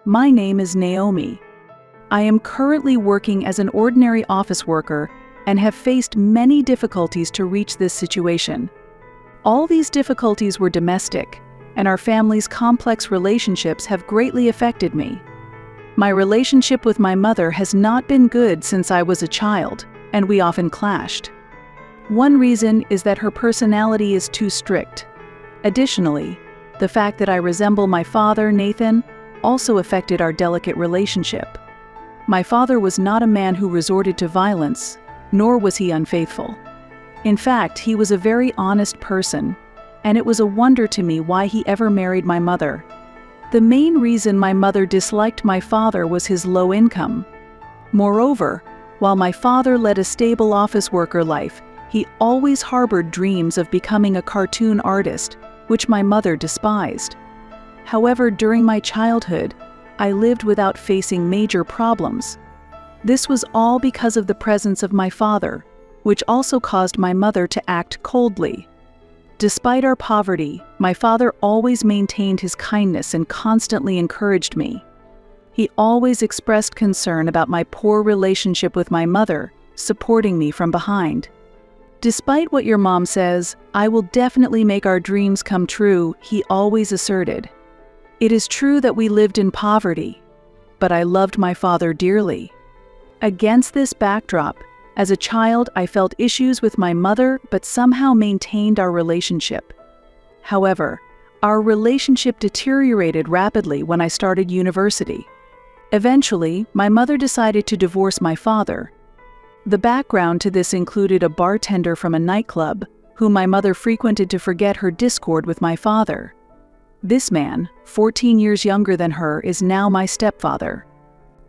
My name is Naomi. I am currently working as an ordinary office worker and have faced many difficulties to reach this situation. All these difficulties were domestic, and our family's complex relationships have greatly affected me. My relationship with my mother has not been good since I was a child, and we often clashed. One reason is that her personality is too strict. Additionally, the fact that I resemble my father, Nathan, also affected our delicate relationship. My father was not a man who resorted to violence, nor was he unfaithful. In fact, he was a very honest person, and it was a wonder to me why he ever married my mother. The main reason my mother disliked my father was his low income. Moreover, while my father led a stable office worker life, he always harbored dreams of becoming a cartoon artist, which my mother despised. However, during my childhood, I lived without facing major problems. This was all because of the presence of my father, which also caused my mother to act coldly. Despite our poverty, my father always maintained his kindness and constantly encouraged me. He always expressed concern about my poor relationship with my mother, supporting me from behind. "Despite what your mom says, I will definitely make our dreams come true," he always asserted. It is true that we lived in poverty, but I loved my father dearly. Against this backdrop, as a child, I felt issues with my mother but somehow maintained our relationship. However, our relationship deteriorated rapidly when I started university. Eventually, my mother decided to divorce my father. The background to this included a bartender from a nightclub, whom my mother frequented to forget her discord with my father. This man, 14 years younger than her, is now my stepfather.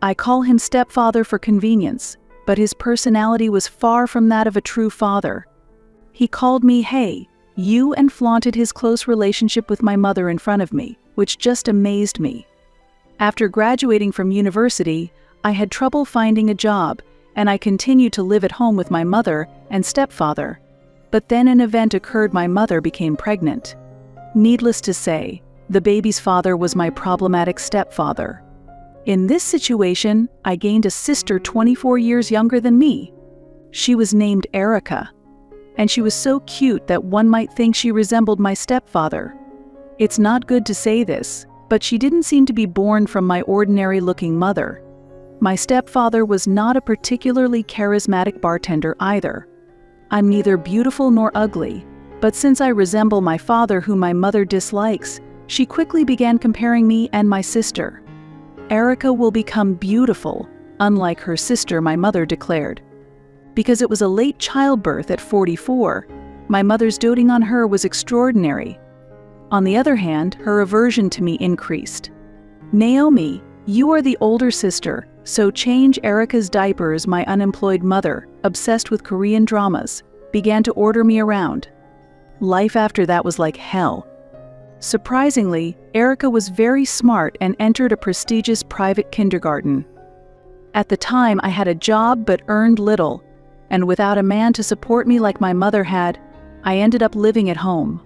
I call him stepfather for convenience, but his personality was far from that of a true father. He called me "Hey, you," and flaunted his close relationship with my mother in front of me, which just amazed me. After graduating from university, I had trouble finding a job, and I continued to live at home with my mother and stepfather. But then an event occurred: my mother became pregnant. Needless to say, the baby's father was my problematic stepfather. In this situation, I gained a sister 24 years younger than me. She was named Erica, and she was so cute that one might think she resembled my stepfather. It's not good to say this, but she didn't seem to be born from my ordinary-looking mother. My stepfather was not a particularly charismatic bartender either. I'm neither beautiful nor ugly, but since I resemble my father, whom my mother dislikes, she quickly began comparing me and my sister. Erica will become beautiful, unlike her sister, my mother declared. Because it was a late childbirth at 44, my mother's doting on her was extraordinary. On the other hand, her aversion to me increased. "Naomi, you are the older sister, so change Erica's diapers." My unemployed mother, obsessed with Korean dramas, began to order me around. Life after that was like hell. Surprisingly, Erica was very smart and entered a prestigious private kindergarten. At the time, I had a job but earned little, and without a man to support me like my mother had, I ended up living at home.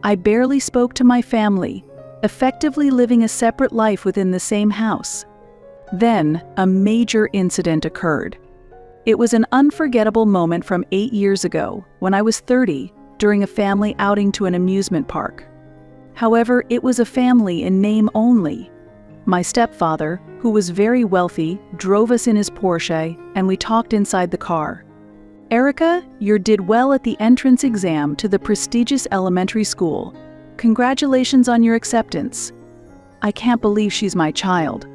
I barely spoke to my family, effectively living a separate life within the same house. Then, a major incident occurred. It was an unforgettable moment from 8 years ago, when I was 30, during a family outing to an amusement park. However, it was a family in name only. My stepfather, who was very wealthy, drove us in his Porsche, and we talked inside the car. "Erica, you did well at the entrance exam to the prestigious elementary school. Congratulations on your acceptance. I can't believe she's my child.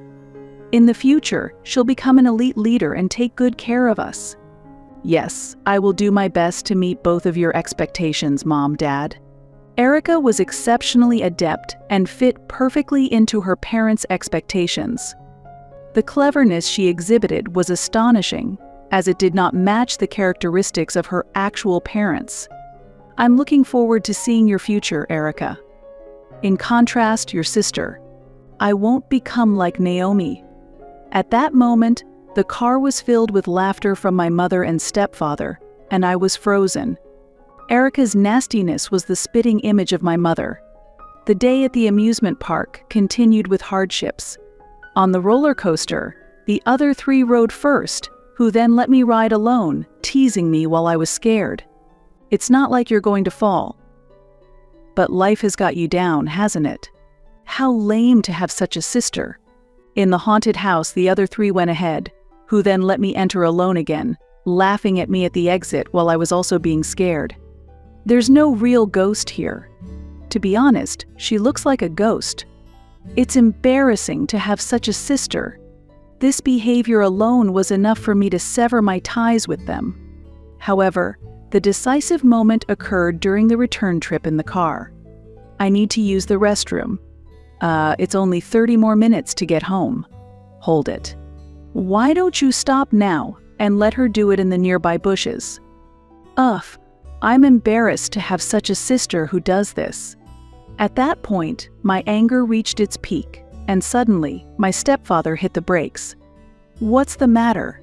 In the future, she'll become an elite leader and take good care of us." "Yes, I will do my best to meet both of your expectations, Mom, Dad." Erica was exceptionally adept and fit perfectly into her parents' expectations. The cleverness she exhibited was astonishing, as it did not match the characteristics of her actual parents. "I'm looking forward to seeing your future, Erica. In contrast, your sister. I won't become like Naomi." At that moment, the car was filled with laughter from my mother and stepfather, and I was frozen. Erica's nastiness was the spitting image of my mother. The day at the amusement park continued with hardships. On the roller coaster, the other three rode first, who then let me ride alone, teasing me while I was scared. It's not like you're going to fall. But life has got you down, hasn't it? How lame to have such a sister. In the haunted house, the other three went ahead, who then let me enter alone again, laughing at me at the exit while I was also being scared. There's no real ghost here. To be honest, she looks like a ghost. It's embarrassing to have such a sister. This behavior alone was enough for me to sever my ties with them. However, the decisive moment occurred during the return trip in the car. I need to use the restroom. It's only 30 more minutes to get home. Hold it. Why don't you stop now and let her do it in the nearby bushes? Ugh, I'm embarrassed to have such a sister who does this. At that point, my anger reached its peak, and suddenly, my stepfather hit the brakes. What's the matter?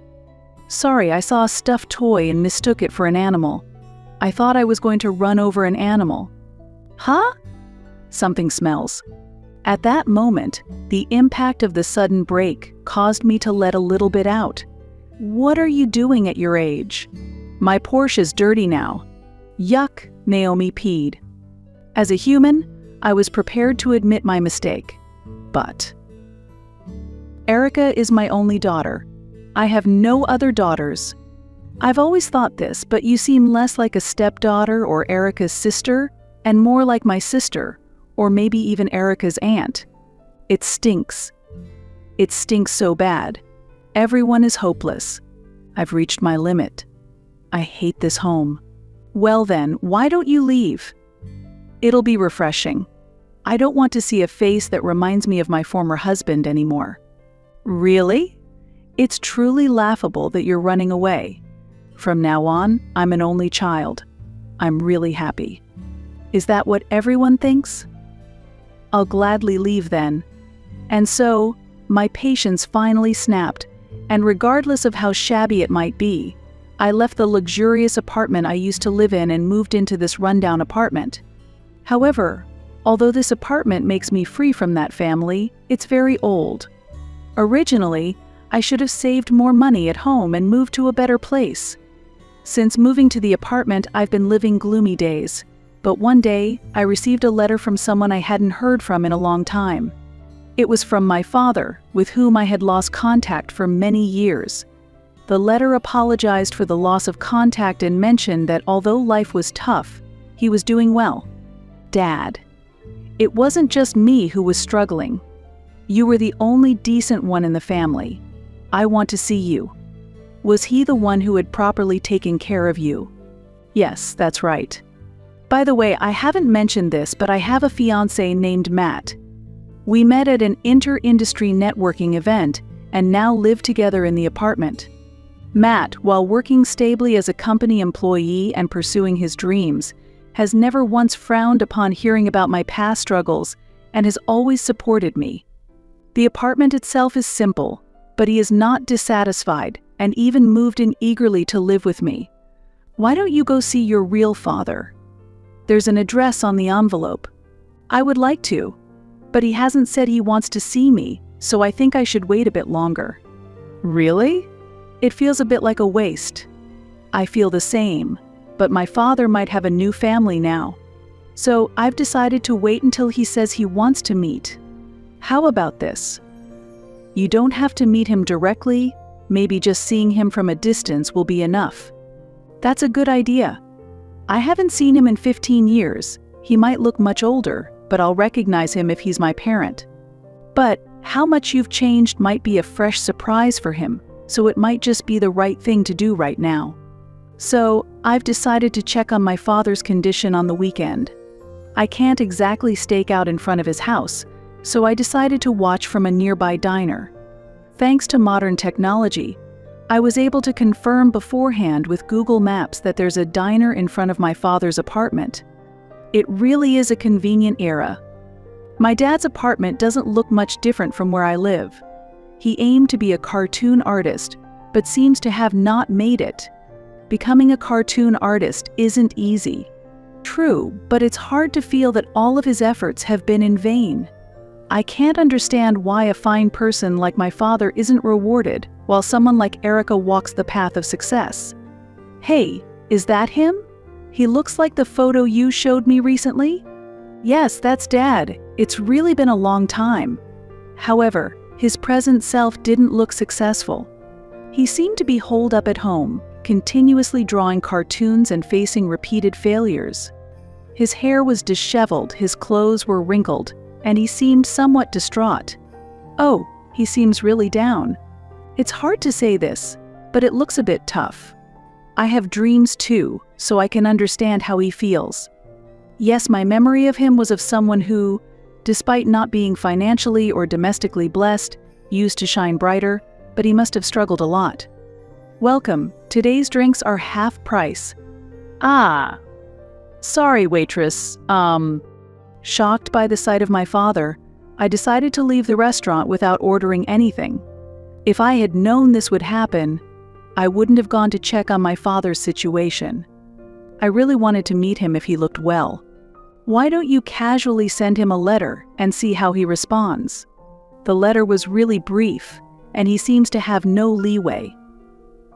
Sorry, I saw a stuffed toy and mistook it for an animal. I thought I was going to run over an animal. Huh? Something smells. At that moment, the impact of the sudden break caused me to let a little bit out. What are you doing at your age? My Porsche's dirty now. Yuck, Naomi peed. As a human, I was prepared to admit my mistake. But Erica is my only daughter. I have no other daughters. I've always thought this, but you seem less like a stepdaughter or Erica's sister, and more like my sister, or maybe even Erica's aunt. It stinks. It stinks so bad. Everyone is hopeless. I've reached my limit. I hate this home. Well then, why don't you leave? It'll be refreshing. I don't want to see a face that reminds me of my former husband anymore. Really? It's truly laughable that you're running away. From now on, I'm an only child. I'm really happy. Is that what everyone thinks? I'll gladly leave then. And so, my patience finally snapped, and regardless of how shabby it might be, I left the luxurious apartment I used to live in and moved into this rundown apartment. However, although this apartment makes me free from that family, it's very old. Originally, I should have saved more money at home and moved to a better place. Since moving to the apartment, I've been living gloomy days. But one day, I received a letter from someone I hadn't heard from in a long time. It was from my father, with whom I had lost contact for many years. The letter apologized for the loss of contact and mentioned that although life was tough, he was doing well. Dad, it wasn't just me who was struggling. You were the only decent one in the family. I want to see you. Was he the one who had properly taken care of you? Yes, that's right. By the way, I haven't mentioned this, but I have a fiancé named Matt. We met at an inter-industry networking event and now live together in the apartment. Matt, while working stably as a company employee and pursuing his dreams, has never once frowned upon hearing about my past struggles and has always supported me. The apartment itself is simple, but he is not dissatisfied and even moved in eagerly to live with me. Why don't you go see your real father? There's an address on the envelope. I would like to, but he hasn't said he wants to see me, so I think I should wait a bit longer. Really? It feels a bit like a waste. I feel the same, but my father might have a new family now. So I've decided to wait until he says he wants to meet. How about this? You don't have to meet him directly, maybe just seeing him from a distance will be enough. That's a good idea. I haven't seen him in 15 years. He might look much older, but I'll recognize him if he's my parent. But how much you've changed might be a fresh surprise for him, so it might just be the right thing to do right now. So, I've decided to check on my father's condition on the weekend. I can't exactly stake out in front of his house, so I decided to watch from a nearby diner. Thanks to modern technology, I was able to confirm beforehand with Google Maps that there's a diner in front of my father's apartment. It really is a convenient era. My dad's apartment doesn't look much different from where I live. He aimed to be a cartoon artist, but seems to have not made it. Becoming a cartoon artist isn't easy. True, but it's hard to feel that all of his efforts have been in vain. I can't understand why a fine person like my father isn't rewarded while someone like Erica walks the path of success. Hey, is that him? He looks like the photo you showed me recently? Yes, that's Dad. It's really been a long time. However, his present self didn't look successful. He seemed to be holed up at home, continuously drawing cartoons and facing repeated failures. His hair was disheveled, his clothes were wrinkled, and he seemed somewhat distraught. Oh, he seems really down. It's hard to say this, but it looks a bit tough. I have dreams too, so I can understand how he feels. Yes, my memory of him was of someone who, despite not being financially or domestically blessed, used to shine brighter, but he must have struggled a lot. Welcome, today's drinks are half price. Ah. Sorry, waitress. Shocked by the sight of my father, I decided to leave the restaurant without ordering anything. If I had known this would happen, I wouldn't have gone to check on my father's situation. I really wanted to meet him if he looked well. Why don't you casually send him a letter and see how he responds? The letter was really brief, and he seems to have no leeway.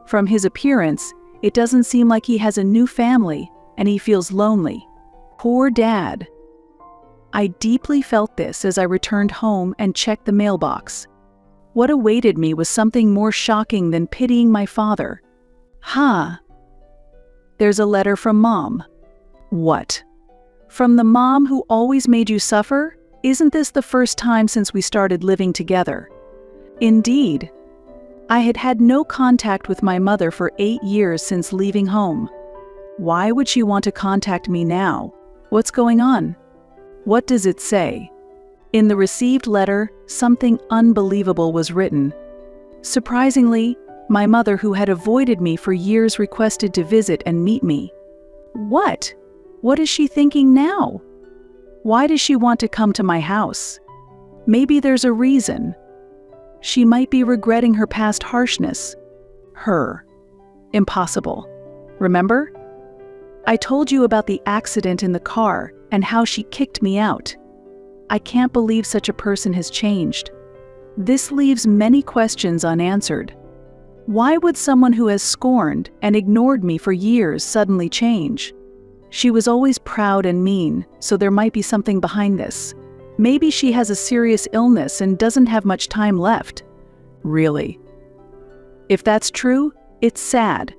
From his appearance, it doesn't seem like he has a new family, and he feels lonely. Poor Dad. I deeply felt this as I returned home and checked the mailbox. What awaited me was something more shocking than pitying my father. There's a letter from Mom. What? From the mom who always made you suffer? Isn't this the first time since we started living together? Indeed. I had had no contact with my mother for 8 years since leaving home. Why would she want to contact me now? What's going on? What does it say? In the received letter, something unbelievable was written. Surprisingly, my mother, who had avoided me for years, requested to visit and meet me. What? What is she thinking now? Why does she want to come to my house? Maybe there's a reason. She might be regretting her past harshness. Her. Impossible. Remember? I told you about the accident in the car and how she kicked me out. I can't believe such a person has changed. This leaves many questions unanswered. Why would someone who has scorned and ignored me for years suddenly change? She was always proud and mean, so there might be something behind this. Maybe she has a serious illness and doesn't have much time left. Really? If that's true, it's sad.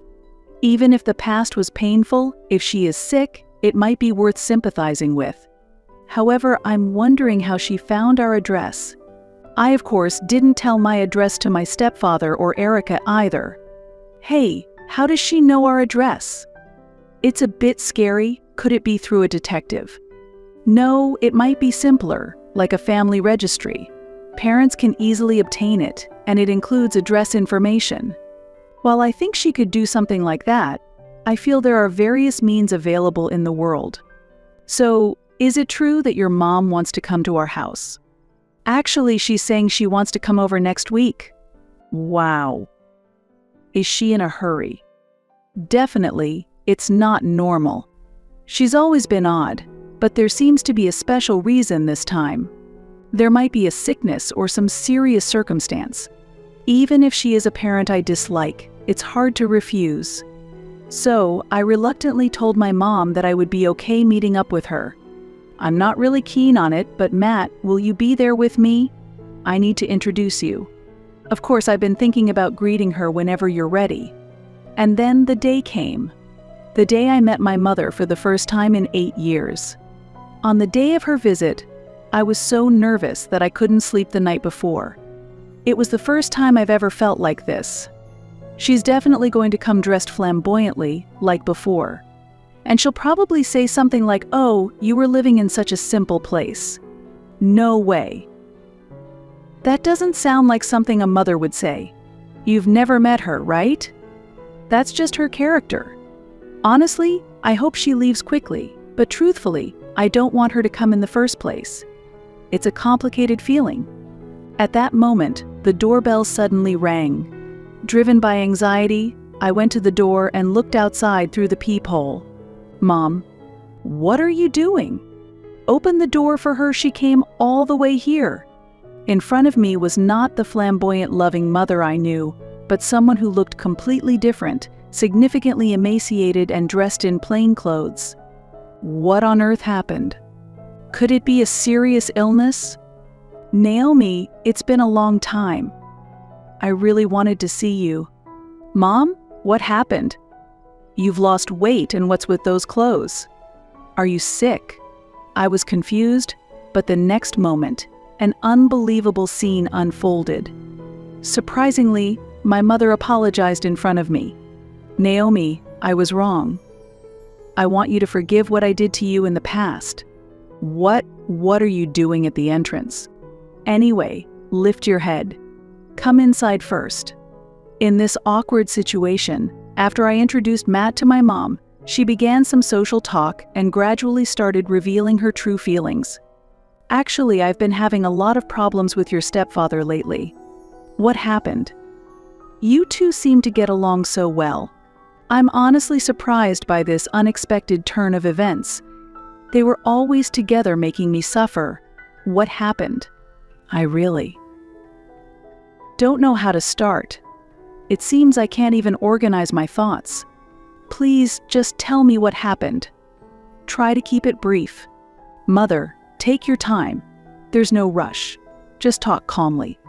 Even if the past was painful, if she is sick, it might be worth sympathizing with. However, I'm wondering how she found our address. I, of course, didn't tell my address to my stepfather or Erica either. Hey, how does she know our address? It's a bit scary. Could it be through a detective? No, it might be simpler, like a family registry. Parents can easily obtain it, and it includes address information. While I think she could do something like that, I feel there are various means available in the world. So, is it true that your mom wants to come to our house? Actually, she's saying she wants to come over next week. Wow. Is she in a hurry? Definitely, it's not normal. She's always been odd, but there seems to be a special reason this time. There might be a sickness or some serious circumstance. Even if she is a parent I dislike, it's hard to refuse. So, I reluctantly told my mom that I would be okay meeting up with her. I'm not really keen on it, but Matt, will you be there with me? I need to introduce you. Of course, I've been thinking about greeting her whenever you're ready. And then the day came. The day I met my mother for the first time in 8 years. On the day of her visit, I was so nervous that I couldn't sleep the night before. It was the first time I've ever felt like this. She's definitely going to come dressed flamboyantly, like before. And she'll probably say something like, "Oh, you were living in such a simple place." No way. That doesn't sound like something a mother would say. You've never met her, right? That's just her character. Honestly, I hope she leaves quickly, but truthfully, I don't want her to come in the first place. It's a complicated feeling. At that moment, the doorbell suddenly rang. Driven by anxiety, I went to the door and looked outside through the peephole. Mom, what are you doing? opened the door for her. She came all the way here. In front of me was not the flamboyant, loving mother I knew, but someone who looked completely different, significantly emaciated and dressed in plain clothes. What on earth happened? Could it be a serious illness? Naomi, it's been a long time. I really wanted to see you. Mom, what happened? You've lost weight, and what's with those clothes? Are you sick? I was confused, but the next moment, an unbelievable scene unfolded. Surprisingly, my mother apologized in front of me. Naomi, I was wrong. I want you to forgive what I did to you in the past. What are you doing at the entrance? Anyway, lift your head. Come inside first. In this awkward situation, after I introduced Matt to my mom, she began some social talk and gradually started revealing her true feelings. Actually, I've been having a lot of problems with your stepfather lately. What happened? You two seem to get along so well. I'm honestly surprised by this unexpected turn of events. They were always together, making me suffer. What happened? I really don't know how to start. It seems I can't even organize my thoughts. Please, just tell me what happened. Try to keep it brief. Mother, take your time. There's no rush. Just talk calmly.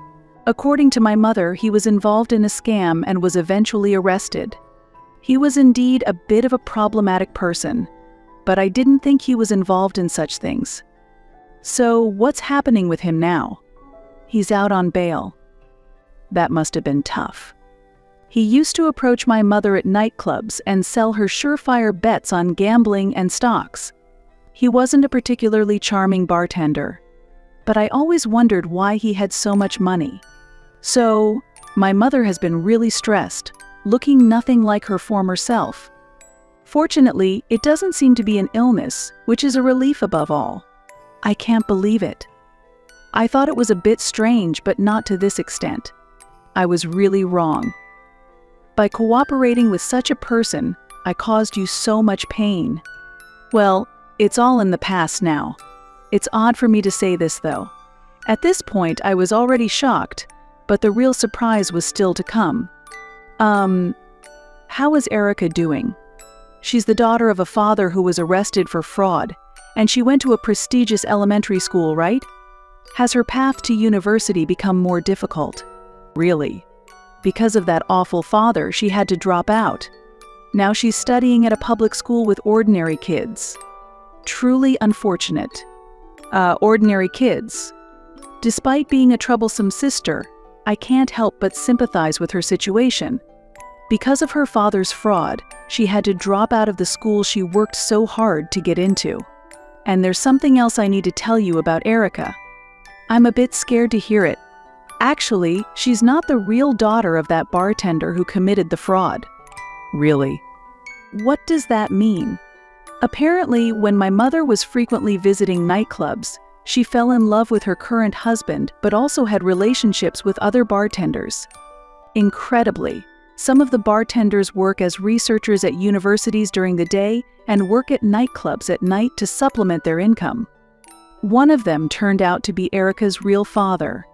According to my mother, he was involved in a scam and was eventually arrested. He was indeed a bit of a problematic person, but I didn't think he was involved in such things. So, what's happening with him now? He's out on bail. That must have been tough. He used to approach my mother at nightclubs and sell her surefire bets on gambling and stocks. He wasn't a particularly charming bartender, but I always wondered why he had so much money. So, my mother has been really stressed, looking nothing like her former self. Fortunately, it doesn't seem to be an illness, which is a relief above all. I can't believe it. I thought it was a bit strange, but not to this extent. I was really wrong. By cooperating with such a person, I caused you so much pain. Well, it's all in the past now. It's odd for me to say this, though. At this point, I was already shocked, but the real surprise was still to come. How is Erica doing? She's the daughter of a father who was arrested for fraud, and she went to a prestigious elementary school, right? Has her path to university become more difficult? Really? Because of that awful father, she had to drop out. Now she's studying at a public school with ordinary kids. Truly unfortunate. Ordinary kids. Despite being a troublesome sister, I can't help but sympathize with her situation. Because of her father's fraud, she had to drop out of the school she worked so hard to get into. And there's something else I need to tell you about Erica. I'm a bit scared to hear it. Actually, she's not the real daughter of that bartender who committed the fraud. Really? What does that mean? Apparently, when my mother was frequently visiting nightclubs, she fell in love with her current husband but also had relationships with other bartenders. Incredibly, some of the bartenders work as researchers at universities during the day and work at nightclubs at night to supplement their income. One of them turned out to be Erica's real father.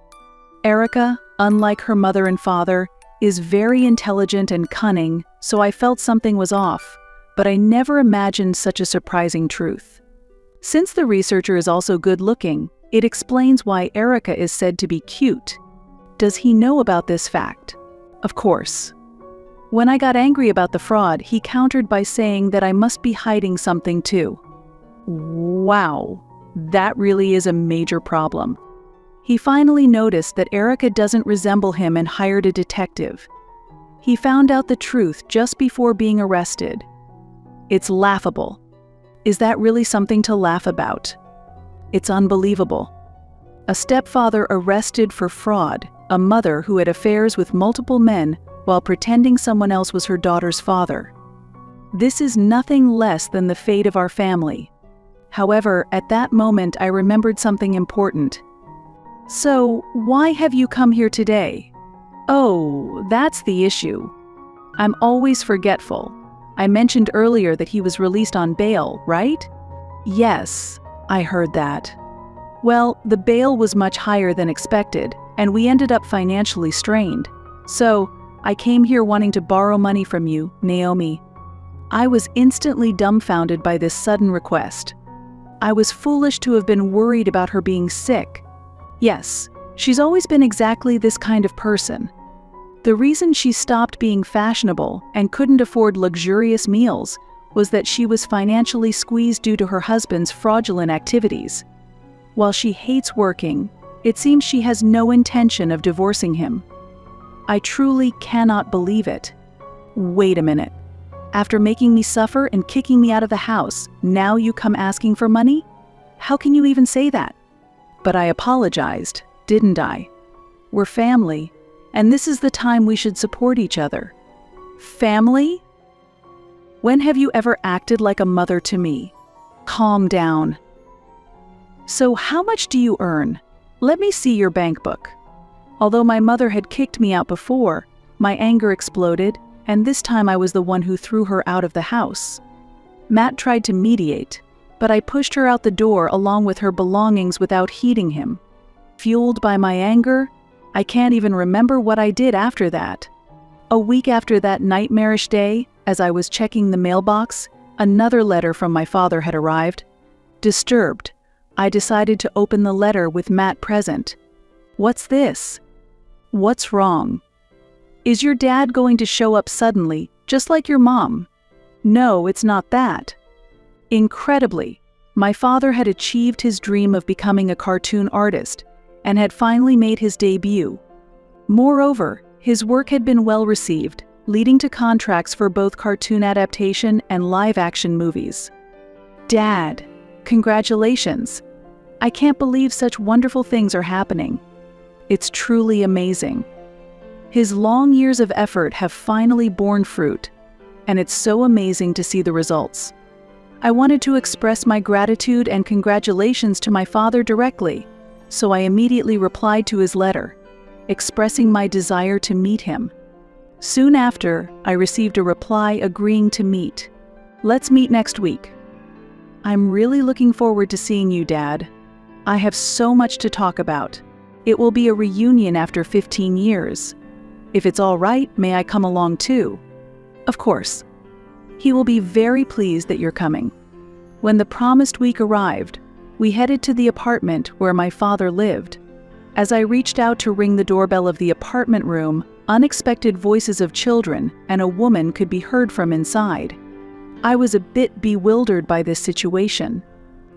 Erica, unlike her mother and father, is very intelligent and cunning, so I felt something was off, but I never imagined such a surprising truth. Since the researcher is also good-looking, it explains why Erica is said to be cute. Does he know about this fact? Of course. When I got angry about the fraud, he countered by saying that I must be hiding something too. Wow, that really is a major problem. He finally noticed that Erica doesn't resemble him and hired a detective. He found out the truth just before being arrested. It's laughable. Is that really something to laugh about? It's unbelievable. A stepfather arrested for fraud, a mother who had affairs with multiple men while pretending someone else was her daughter's father. This is nothing less than the fate of our family. However, at that moment I remembered something important. So, why have you come here today? Oh, that's the issue. I'm always forgetful. I mentioned earlier that he was released on bail, right? Yes, I heard that. Well, the bail was much higher than expected, and we ended up financially strained. So, I came here wanting to borrow money from you, Naomi. I was instantly dumbfounded by this sudden request. I was foolish to have been worried about her being sick. Yes, she's always been exactly this kind of person. The reason she stopped being fashionable and couldn't afford luxurious meals was that she was financially squeezed due to her husband's fraudulent activities. While she hates working, it seems she has no intention of divorcing him. I truly cannot believe it. Wait a minute. After making me suffer and kicking me out of the house, now you come asking for money? How can you even say that? But I apologized, didn't I? We're family, and this is the time we should support each other. Family? When have you ever acted like a mother to me? Calm down. So how much do you earn? Let me see your bank book. Although my mother had kicked me out before, my anger exploded, and this time I was the one who threw her out of the house. Matt tried to mediate, but I pushed her out the door along with her belongings without heeding him. Fueled by my anger, I can't even remember what I did after that. A week after that nightmarish day, as I was checking the mailbox, another letter from my father had arrived. Disturbed, I decided to open the letter with Matt present. What's this? What's wrong? Is your dad going to show up suddenly, just like your mom? No, it's not that. Incredibly, my father had achieved his dream of becoming a cartoon artist and had finally made his debut. Moreover, his work had been well received, leading to contracts for both cartoon adaptation and live-action movies. Dad, congratulations. I can't believe such wonderful things are happening. It's truly amazing. His long years of effort have finally borne fruit, and it's so amazing to see the results. I wanted to express my gratitude and congratulations to my father directly, so I immediately replied to his letter, expressing my desire to meet him. Soon after, I received a reply agreeing to meet. Let's meet next week. I'm really looking forward to seeing you, Dad. I have so much to talk about. It will be a reunion after 15 years. If it's all right, may I come along too? Of course. He will be very pleased that you're coming. When the promised week arrived, we headed to the apartment where my father lived. As I reached out to ring the doorbell of the apartment room, unexpected voices of children and a woman could be heard from inside. I was a bit bewildered by this situation.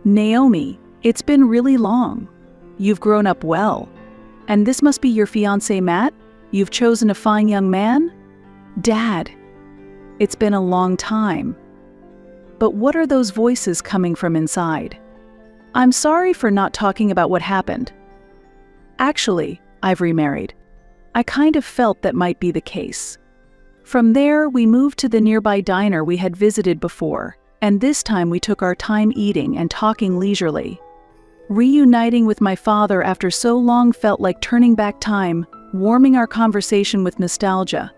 Naomi, it's been really long. You've grown up well. And this must be your fiancé, Matt? You've chosen a fine young man? Dad, it's been a long time. But what are those voices coming from inside? I'm sorry for not talking about what happened. Actually, I've remarried. I kind of felt that might be the case. From there, we moved to the nearby diner we had visited before, and this time we took our time eating and talking leisurely. Reuniting with my father after so long felt like turning back time, warming our conversation with nostalgia.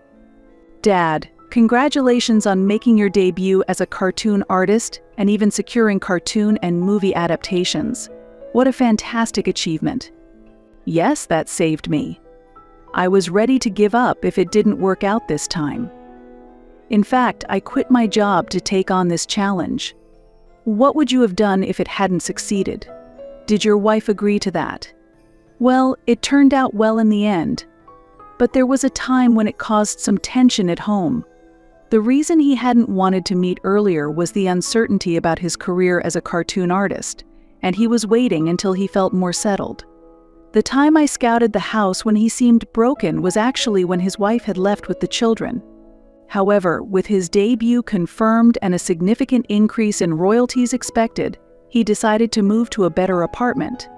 Dad, congratulations on making your debut as a cartoon artist and even securing cartoon and movie adaptations. What a fantastic achievement. Yes, that saved me. I was ready to give up if it didn't work out this time. In fact, I quit my job to take on this challenge. What would you have done if it hadn't succeeded? Did your wife agree to that? Well, it turned out well in the end. But there was a time when it caused some tension at home. The reason he hadn't wanted to meet earlier was the uncertainty about his career as a cartoon artist, and he was waiting until he felt more settled. The time I scouted the house when he seemed broken was actually when his wife had left with the children. However, with his debut confirmed and a significant increase in royalties expected, he decided to move to a better apartment.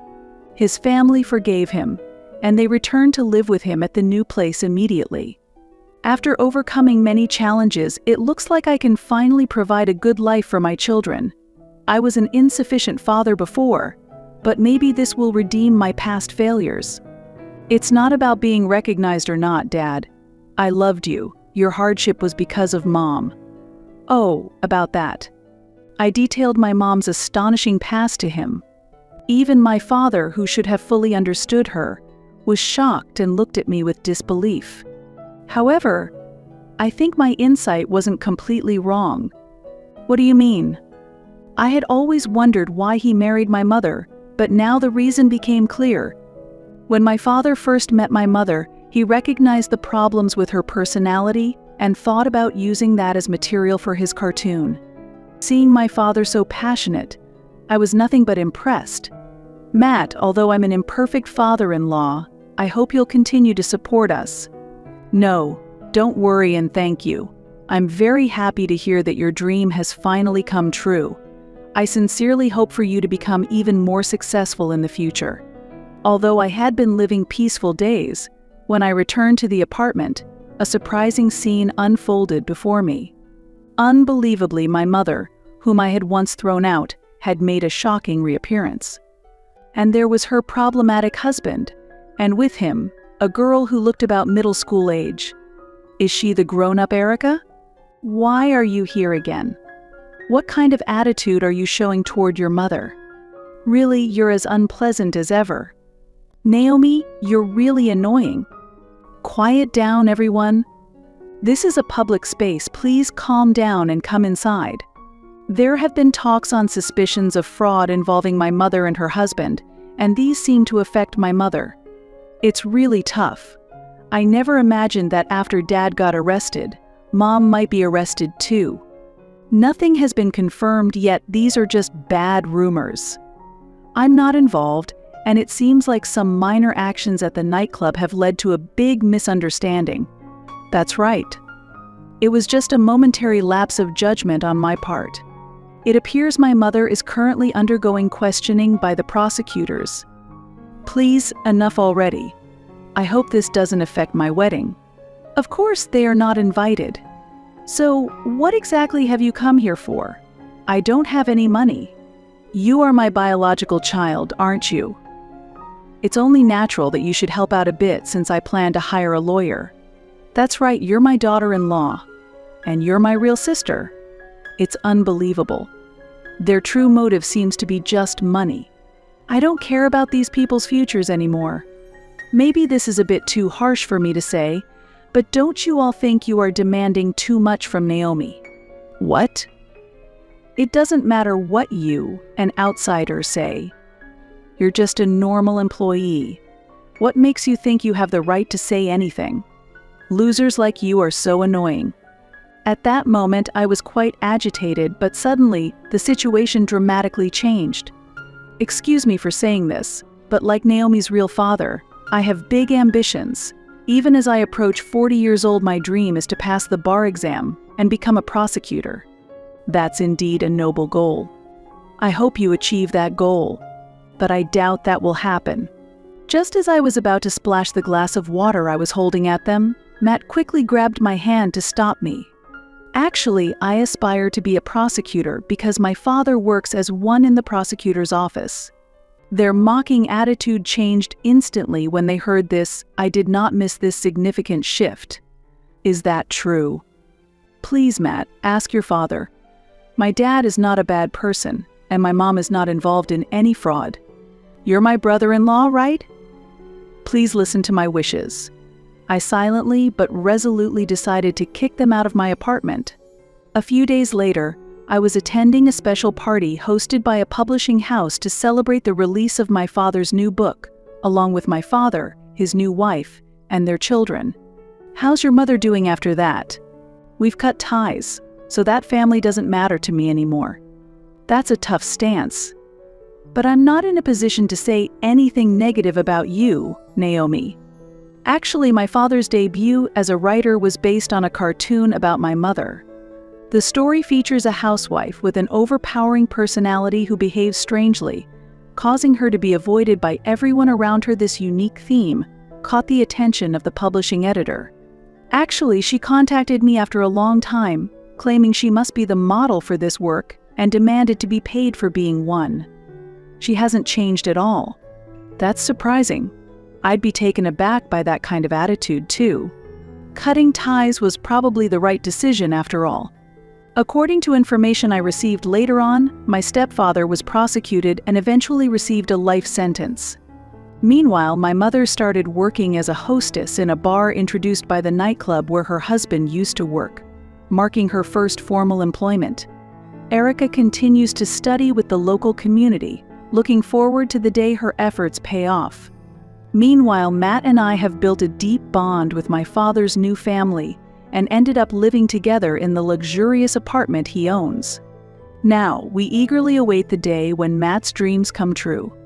His family forgave him, and they returned to live with him at the new place immediately. After overcoming many challenges, it looks like I can finally provide a good life for my children. I was an insufficient father before, but maybe this will redeem my past failures. It's not about being recognized or not, Dad. I loved you. Your hardship was because of Mom. Oh, about that. I detailed my mom's astonishing past to him. Even my father, who should have fully understood her, was shocked and looked at me with disbelief. However, I think my insight wasn't completely wrong. What do you mean? I had always wondered why he married my mother, but now the reason became clear. When my father first met my mother, he recognized the problems with her personality and thought about using that as material for his cartoon. Seeing my father so passionate, I was nothing but impressed. Matt, although I'm an imperfect father-in-law, I hope you'll continue to support us. No, don't worry and thank you. I'm very happy to hear that your dream has finally come true. I sincerely hope for you to become even more successful in the future. Although I had been living peaceful days, when I returned to the apartment, a surprising scene unfolded before me. Unbelievably, my mother, whom I had once thrown out, had made a shocking reappearance. And there was her problematic husband, and with him, a girl who looked about middle school age. Is she the grown-up Erica? Why are you here again? What kind of attitude are you showing toward your mother? Really, you're as unpleasant as ever. Naomi, you're really annoying. Quiet down, everyone. This is a public space. Please calm down and come inside. There have been talks on suspicions of fraud involving my mother and her husband, and these seem to affect my mother. It's really tough. I never imagined that after Dad got arrested, Mom might be arrested too. Nothing has been confirmed yet. These are just bad rumors. I'm not involved, and it seems like some minor actions at the nightclub have led to a big misunderstanding. That's right. It was just a momentary lapse of judgment on my part. It appears my mother is currently undergoing questioning by the prosecutors. Please, enough already. I hope this doesn't affect my wedding. Of course, they are not invited. So, what exactly have you come here for? I don't have any money. You are my biological child, aren't you? It's only natural that you should help out a bit since I plan to hire a lawyer. That's right, you're my daughter-in-law. And you're my real sister. It's unbelievable. Their true motive seems to be just money. I don't care about these people's futures anymore. Maybe this is a bit too harsh for me to say, but don't you all think you are demanding too much from Naomi? What? It doesn't matter what you, an outsider, say. You're just a normal employee. What makes you think you have the right to say anything? Losers like you are so annoying. At that moment, I was quite agitated, but suddenly, the situation dramatically changed. Excuse me for saying this, but like Naomi's real father, I have big ambitions. Even as I approach 40 years old, my dream is to pass the bar exam and become a prosecutor. That's indeed a noble goal. I hope you achieve that goal, but I doubt that will happen. Just as I was about to splash the glass of water I was holding at them, Matt quickly grabbed my hand to stop me. Actually, I aspire to be a prosecutor because my father works as one in the prosecutor's office. Their mocking attitude changed instantly when they heard this. I did not miss this significant shift. Is that true? Please, Matt, ask your father. My dad is not a bad person, and my mom is not involved in any fraud. You're my brother-in-law, right? Please listen to my wishes. I silently but resolutely decided to kick them out of my apartment. A few days later, I was attending a special party hosted by a publishing house to celebrate the release of my father's new book, along with my father, his new wife, and their children. How's your mother doing after that? We've cut ties, so that family doesn't matter to me anymore. That's a tough stance. But I'm not in a position to say anything negative about you, Naomi. Actually, my father's debut as a writer was based on a cartoon about my mother. The story features a housewife with an overpowering personality who behaves strangely, causing her to be avoided by everyone around her. This unique theme caught the attention of the publishing editor. Actually, she contacted me after a long time, claiming she must be the model for this work and demanded to be paid for being one. She hasn't changed at all. That's surprising. I'd be taken aback by that kind of attitude too. Cutting ties was probably the right decision after all. According to information I received later on, my stepfather was prosecuted and eventually received a life sentence. Meanwhile, my mother started working as a hostess in a bar introduced by the nightclub where her husband used to work, marking her first formal employment. Erica continues to study with the local community, looking forward to the day her efforts pay off. Meanwhile, Matt and I have built a deep bond with my father's new family and ended up living together in the luxurious apartment he owns. Now, we eagerly await the day when Matt's dreams come true.